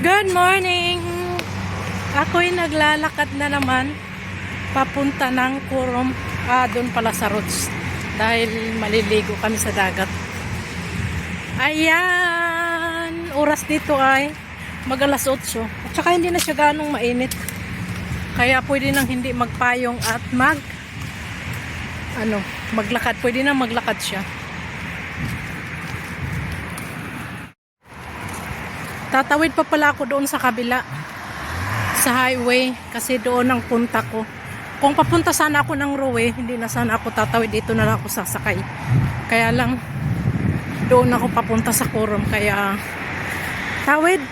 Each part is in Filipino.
Good morning! Ako'y naglalakad na naman papunta ng Corom, doon pala sa Roots dahil maliligo kami sa dagat. Ayan! Oras dito ay mag-alas 8 at saka hindi na siya ganong mainit, kaya pwede nang hindi magpayong at maglakad. Pwede na maglakad siya. Tatawid pa pala ako doon sa kabila sa highway kasi doon ang punta ko. Kung papunta sana ako ng Roe, hindi na sana ako tatawid, dito na lang ako sasakay. Kaya lang doon ako papunta sa Corom, kaya tawid.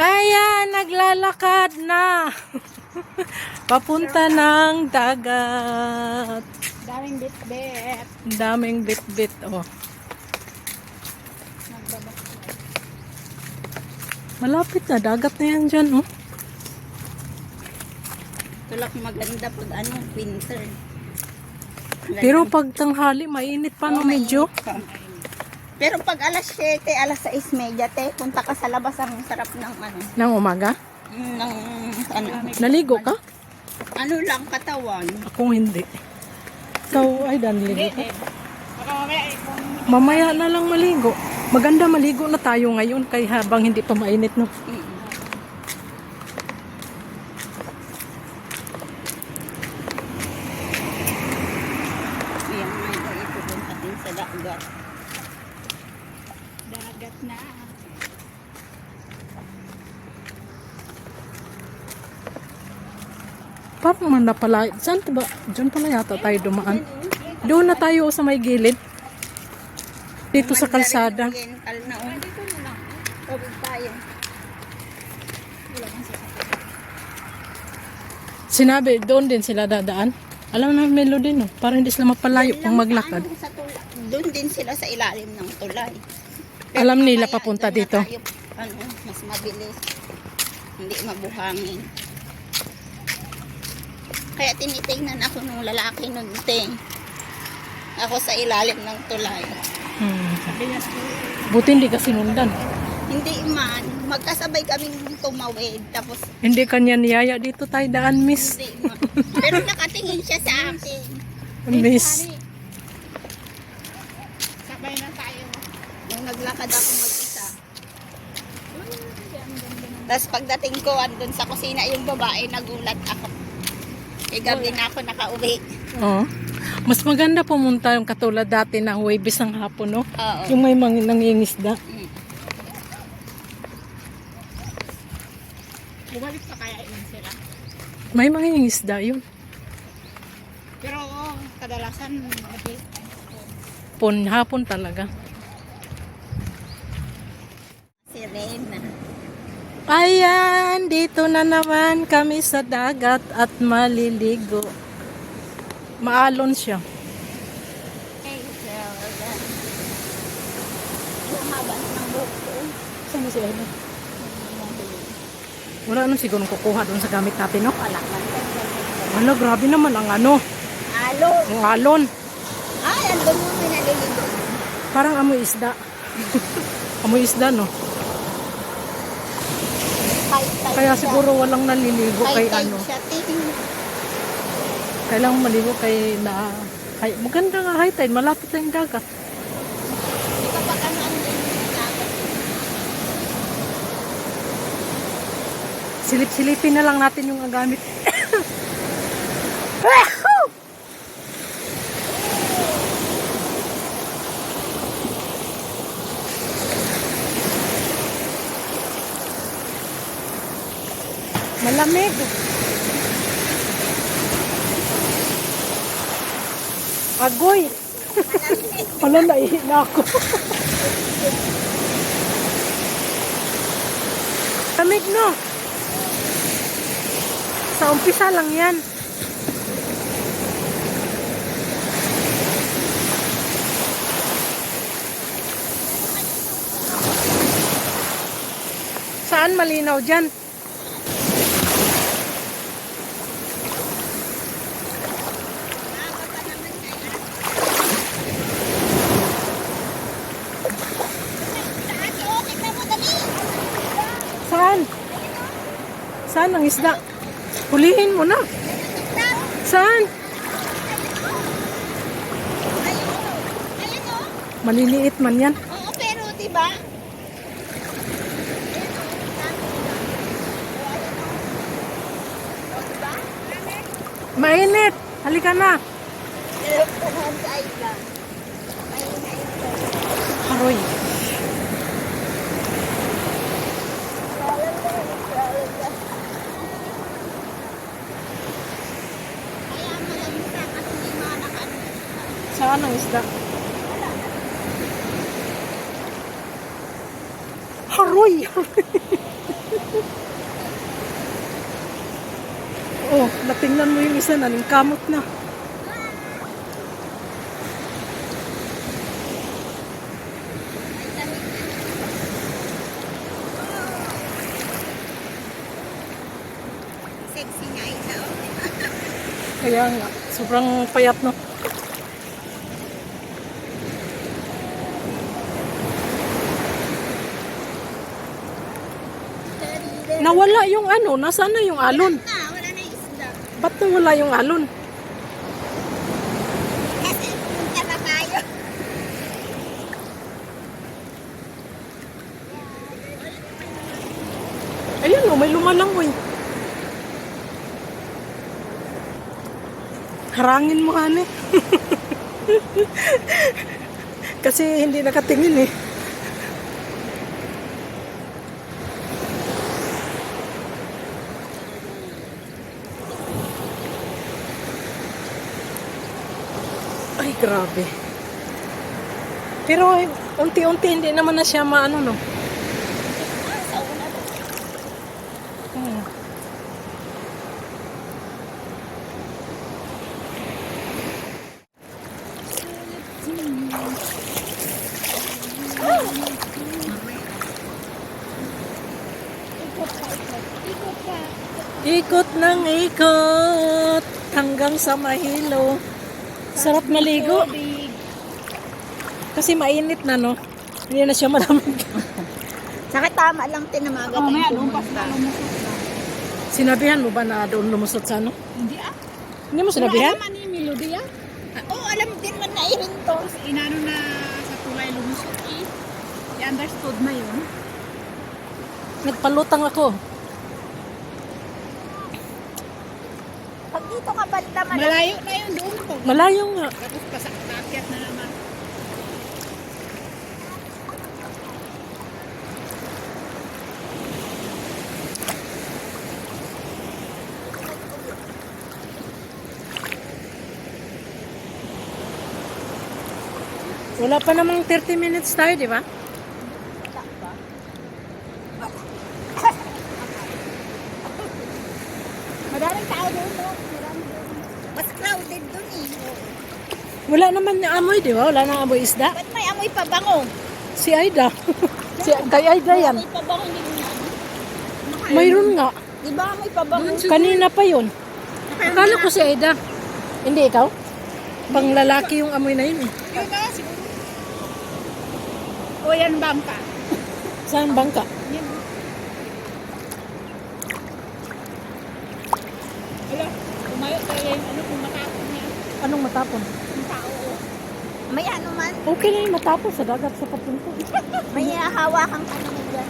Ayan, naglalakad na. Papunta ng dagat. Daming bit-bit. Daming bit-bit, oh. Malapit na, dagat na yan dyan, oh. Tulak maganda pag winter. Pero pag tanghali, mainit pa no medyo. Pero pag alas 7, alas 6:30, punta ka sa labas, ang sarap ng Nang umaga? Naligo ka? Lang, katawan. Ako hindi. Ikaw ay danligo ka? Mamaya na lang maligo. Maganda maligo na tayo ngayon kay habang hindi pa mainit, no? Ayan, may ipupunta din sa dagat. Dagat na. Parang man na pala. Saan ba? Diyan pala yata tayo dumaan. Doon na tayo sa may gilid. Dito sa kalsada. Dito na lang. Tawid tayo. Sinabi, doon din sila dadaan. Alam na melody, no? Para hindi sila mapalayo pang maglakad. Doon din sila sa ilalim ng tulay. Alam nila papunta dito. Tayo, mas mabilis. Hindi mabuhangin. Kaya tinitingnan ako nung lalaki nun, ako sa ilalim ng tulay. Buti hindi ka sinundan. Hindi man, magkasabay kaming tumawid. Tapos, Hindi kanya niyaya dito tayo daan, miss. hindi man. Pero nakatingin siya sa akin. Miss. Sabay na tayo. Nung naglakad ako mag-isa. Tapos pagdating ko, andun sa kusina yung babae, nagulat ako. Gabi na ako nakauwi. Oo. Mas maganda pumunta yung katulad dati na Huwebes ng hapon, no? Oo. Yung may nangingisda. Bumalik pa kaya yun sila. May mangingisda yun. Pero kadalasan Hapon talaga. si Reyna. Ayan, dito na naman kami sa dagat at maliligo. Maalon siya. Yung haba ng buhok ko. Saan na si Ella? Wala naman siguro kukuha doon sa gamit natin, no? Wala man. Ano, grabe naman ang ano. Alo. Ang alon. Ay, andun yung pinaliligo. Parang amoy isda. Amoy isda, no? Kaya siguro walang naliligo kay ano. Kailangan maligo kay na... maganda nga high tide. Malapit na yung dagat. Kapag ano ang Silip-silipin na lang natin yung gamit. Malamig. Agoy. Wala, naihi na ako. Lamig, no? Sa umpisa lang yan. Saan malinaw dyan? Saan ang isda? Hulihin mo na. Saan? Ayan o. Maliliit man yan. Oo, pero diba? Mainit. Halika na. Aroy. Saan ang isda? Haroy! Oh, natingnan mo yung isa na, kamot na. Sexy nga ito. Kaya nga, sobrang payat no. Nawala yung ano, nasaan na yung alon? Wala na yung isda. Ba't nawala yung alon? Kasi pumunta na tayo. Ayun o, may lumalangoy. Harangin mo, ane. Kasi hindi nakatingin eh. Ay, grabe. Pero unti-unti hindi naman na siya maano, no? Hmm. Ikot ng ikot hanggang sa Mahilo. Sarap maligo. Kasi mainit na, no? Hindi na siya malamig. Saka tama lang tinamaga Oh, may tayong alumpas na pumunta. lumusot. Sinabihan mo ba na doon lumusot sa ano? Hindi ah. Hindi mo sinabihan? Wala naman ni Melody ah. Oo, alam din man na irin to. Tapos inano na sa tulay lumusot eh. I-understood na yun. Nagpalutang ako. Pag dito ka banda man. Malayo na yun doon. Pag Malayo nga. tapos pasakyat na naman. Wala pa namang 30 minutes tayo, di ba? Maraming tao doon, no? Mas crowded doon eh. Wala naman yung amoy, di ba? Wala nang amoy isda. Ba't may amoy pabango? Si Aida. Kay Aida yan. Amoy pabango hindi mo na. Mayroon nga. Di ba amoy pabango? Kanina pa yun. Akala ko si Aida. Hindi ikaw? Pang lalaki yung amoy na yun eh. Yun na siguro. O yan bangka. Saan bangka? Yan. Wala. Tumayo talaga yung ano kung matapon niya. Anong matapon? Yung tao. Oh. May ano man. Okay na yung matapon sa dagat sa papunta. May hawakang ano mo dyan.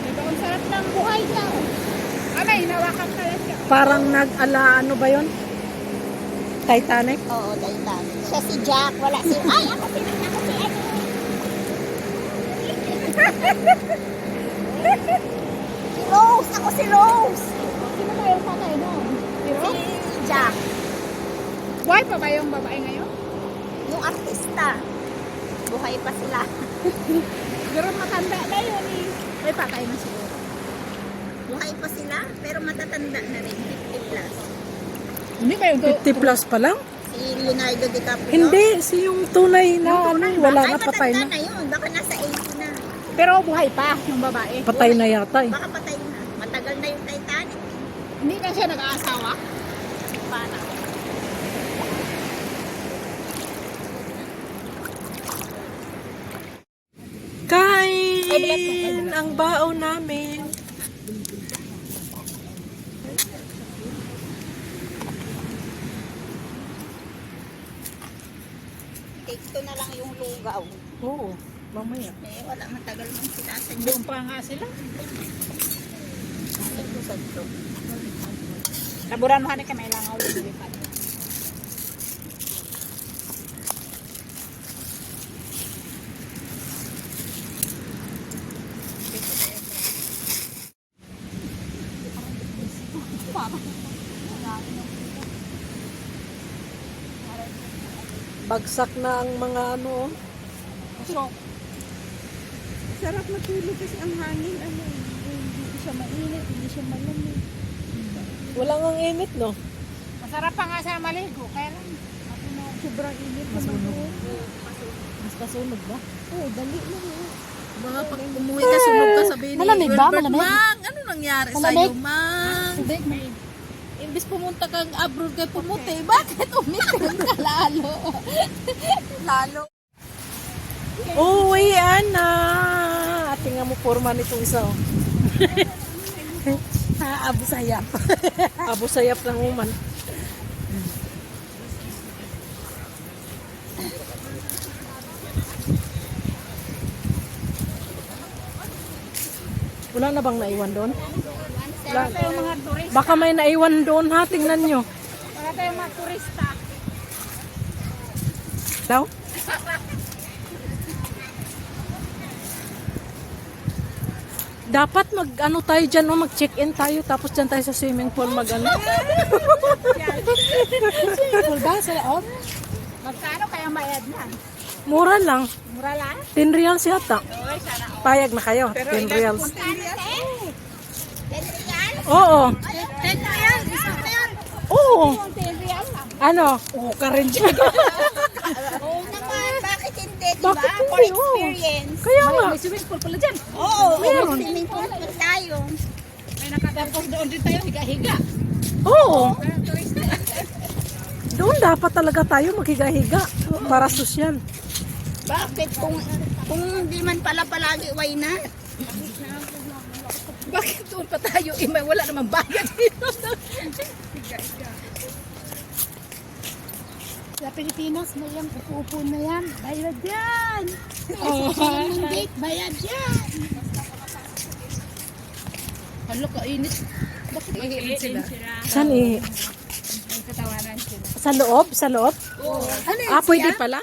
Diba ang sarap ng buhay niya. Oh. May hinawakan pala siya. Parang nag-ala, ano ba yun? Titanic? Oo, Titanic. Siya si Jack. Wala si... Ay, ako si ano. Si Rose. Ako si Rose. Sino ba yung patay noon? Pero, Si Jack. buhay pa ba yung babae ngayon? Yung artista. Buhay pa sila. Pero matanda na yun eh. May patay na siguro. Buhay pa sila, pero matatanda na rin. 50 plus. Hindi ba yung 50 plus pa lang? Si Leonardo DiCaprio. Hindi, si yung tunay na ano, wala Ay, na, patay matanda na. na yun. Baka nasa 80 na. Pero buhay pa yung babae. Patay na yata eh. Baka patay na. Matagal na yung Titanic. Hindi na siya nag-aasawa. Para. Kain ang baon namin. take 2 na lang yung lugaw. Oo, mamaya. Eh, wala matagal mong sinasadyo. Doon pa nga sila. Taburan mo ka may langaw lilipat. Bagsak na ang mga ano. Kusok. Sarap matulog kasi ang hangin. Ano, hindi siya mainit, hindi siya malamig. Wala ngang init, no? Masarap pa nga sa maligo. Kaya lang. Sobrang init naman. Mas kasunog ba? Oo, dali lang. Baka pag umuwi ka, sunog ka, sabihin ni Malamig ba? Wilbert, Malamig? Mang, ano nangyari Malamig? sa'yo, Mang? Hindi, may Imbis pumunta kang abroad kay pumuti, bakit umitin ka lalo? Lalo. Uwi, Ana! At tingnan mo forma nitong isa, oh. Abo sayap. Abo sayap ng uman. Wala na bang naiwan doon? Wala. tayong mga turista. Baka may naiwan doon, ha? Tingnan nyo. Wala tayong mga turista. Daw? Dapat mag-ano tayo dyan, no? Mag-check-in tayo, tapos dyan tayo sa swimming pool mag-ano. Full ba sa loob? Magkano kaya mayad na? Mura lang. Mura lang? 10 reals yata. Okay, sana. Payag na kayo, 10 reals. Oo. 10 real, isang real. Oo. 10 real lang. Ano? Oo ka rin dyan. Oo naman, bakit hindi, di ba? Bakit hindi? For Oo. experience. Kaya nga. May swimming pool pala dyan. Oo, may swimming pool pa tayo. May nakatapos doon din tayo, higa-higa. Oo. Parang turista. Doon dapat talaga tayo maghiga-higa para sosyal. Bakit kung hindi man pala palagi, why not? Bakit doon pa tayo? May wala namang bayad dito. Sa Pilipinas, may yung upo na yan. Bayad yan. Oh. Ng date, bayad yan. Hala, kainit. Bakit mainit sila? Saan eh? May katawanan sila. Sa loob? Sa loob? Ano Ah, pwede pala?